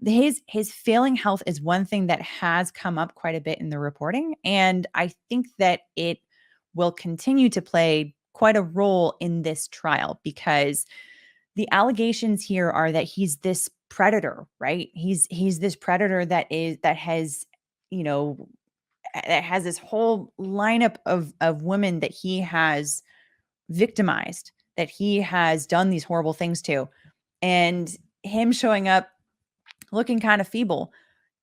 his failing health is one thing that has come up quite a bit in the reporting. And I think that it will continue to play quite a role in this trial, because the allegations here are that he's this predator, right? He's this predator that has, you know, that has this whole lineup of women that he has victimized, that he has done these horrible things to. And him showing up looking kind of feeble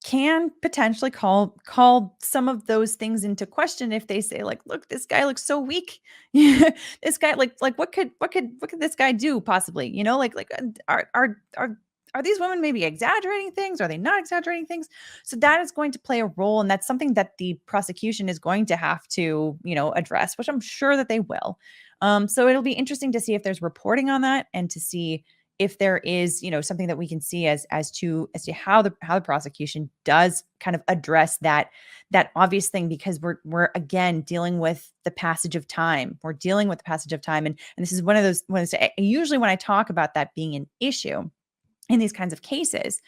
can potentially call some of those things into question if they say, like, look, this guy looks so weak. This guy, like what could this guy do possibly, are these women maybe exaggerating things? Are they not exaggerating things? So that is going to play a role, and that's something that the prosecution is going to have to, address, which I'm sure that they will. So it'll be interesting to see if there's reporting on that, and to see if there is, something that we can see as to how the prosecution does kind of address that obvious thing, because we're again dealing with the passage of time. We're dealing with the passage of time, and this is one of those ones. Usually, when I talk about that being an issue in these kinds of cases,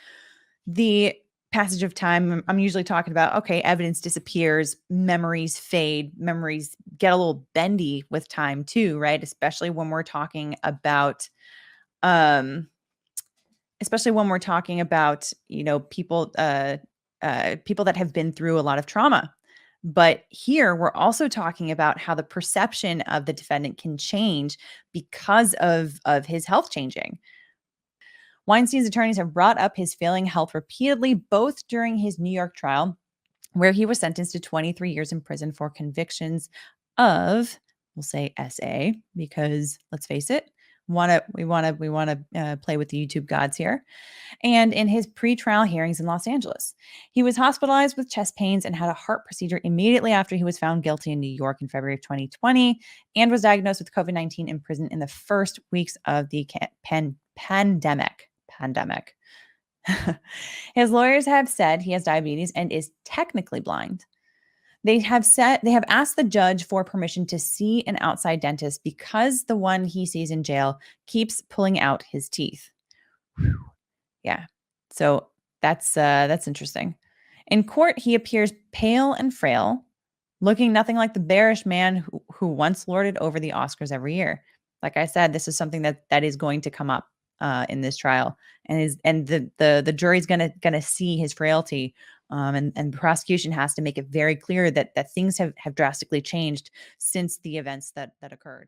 the passage of time, I'm usually talking about, okay, evidence disappears, memories fade, memories get a little bendy with time too, right? Especially when we're talking about people people that have been through a lot of trauma. But here we're also talking about how the perception of the defendant can change because of his health changing. Weinstein's attorneys have brought up his failing health repeatedly, both during his New York trial, where he was sentenced to 23 years in prison for convictions of, we'll say SA, because let's face it, we want to play with the YouTube gods here. And in his pre-trial hearings in Los Angeles, he was hospitalized with chest pains and had a heart procedure immediately after he was found guilty in New York in February of 2020, and was diagnosed with COVID-19 in prison in the first weeks of the pandemic. His lawyers have said he has diabetes and is technically blind. They have asked the judge for permission to see an outside dentist because the one he sees in jail keeps pulling out his teeth. Whew. Yeah. So that's interesting. In court, he appears pale and frail, looking nothing like the bearish man who once lorded over the Oscars every year. Like I said, this is something that is going to come up in this trial, and the jury's gonna see his frailty, and the prosecution has to make it very clear that things have drastically changed since the events that occurred.